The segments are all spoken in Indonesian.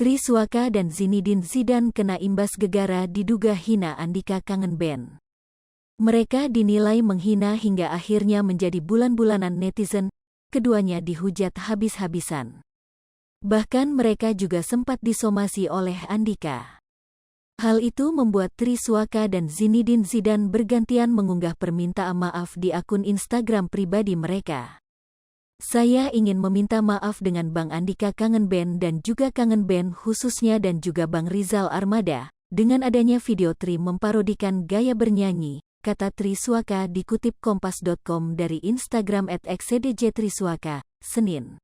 Triswaka dan Zinedine Zidane kena imbas gegara diduga hina Andika kangen band. Mereka dinilai menghina hingga akhirnya menjadi bulan-bulanan netizen, keduanya dihujat habis-habisan. Bahkan mereka juga sempat disomasi oleh Andika. Hal itu membuat Triswaka dan Zinedine Zidane bergantian mengunggah permintaan maaf di akun Instagram pribadi mereka. Saya ingin meminta maaf dengan Bang Andika kangen band dan juga kangen band khususnya dan juga Bang Rizal Armada, dengan adanya video Tri memparodikan gaya bernyanyi, kata Triswaka dikutip kompas.com dari Instagram @xcdjtriswaka, Senin.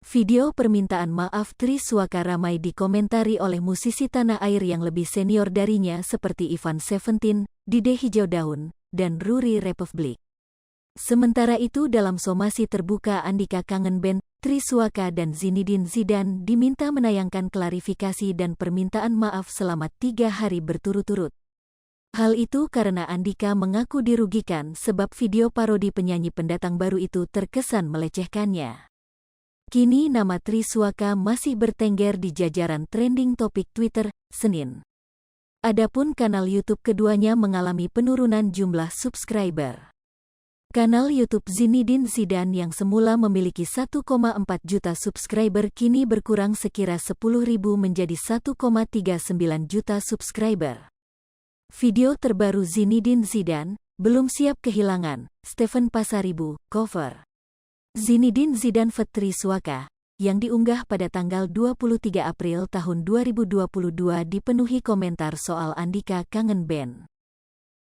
Video permintaan maaf Triswaka ramai dikomentari oleh musisi tanah air yang lebih senior darinya seperti Ivan Seventeen, Dide Hijau Daun, dan Ruri Republik. Sementara itu dalam somasi terbuka Andika kangen band, Triswaka dan Zinedine Zidane diminta menayangkan klarifikasi dan permintaan maaf selama 3 hari berturut-turut. Hal itu karena Andika mengaku dirugikan sebab video parodi penyanyi pendatang baru itu terkesan melecehkannya. Kini nama Triswaka masih bertengger di jajaran trending topik Twitter, Senin. Adapun kanal YouTube keduanya mengalami penurunan jumlah subscriber. Kanal YouTube Zinedine Zidane yang semula memiliki 1,4 juta subscriber kini berkurang sekira 10.000 menjadi 1,39 juta subscriber. Video terbaru Zinedine Zidane, belum siap kehilangan, Stephen Pasaribu, cover. Zinedine Zidane vs Triswaka, yang diunggah pada tanggal 23 April tahun 2022 dipenuhi komentar soal Andika kangen band.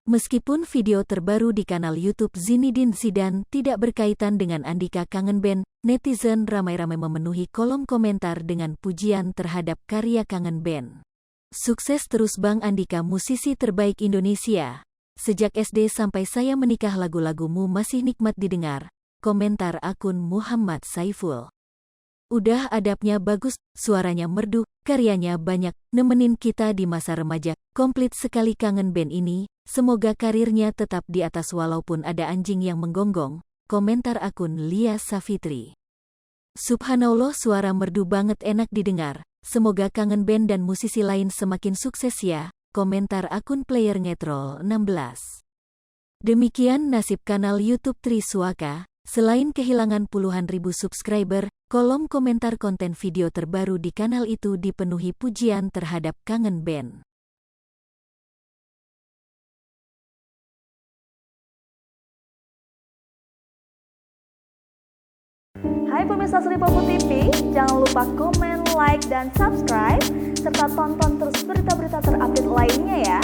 Meskipun video terbaru di kanal YouTube Zinedine Zidane tidak berkaitan dengan Andika kangen band, netizen ramai-ramai memenuhi kolom komentar dengan pujian terhadap karya kangen band. Sukses terus Bang Andika, musisi terbaik Indonesia. Sejak SD sampai saya menikah lagu-lagumu masih nikmat didengar. Komentar akun Muhammad Saiful. Udah adabnya bagus, suaranya merdu, karyanya banyak, nemenin kita di masa remaja, komplit sekali kangen band ini, semoga karirnya tetap di atas walaupun ada anjing yang menggonggong, komentar akun Lia Safitri. Subhanallah suara merdu banget enak didengar, semoga kangen band dan musisi lain semakin sukses ya, komentar akun Player Ngetrol 16. Demikian nasib kanal YouTube Triswaka. Selain kehilangan puluhan ribu subscriber, kolom komentar konten video terbaru di kanal itu dipenuhi pujian terhadap kangen band. Hai pemirsa Sri Popo TV, jangan lupa komen, like, dan subscribe, serta tonton terus berita-berita terupdate lainnya ya.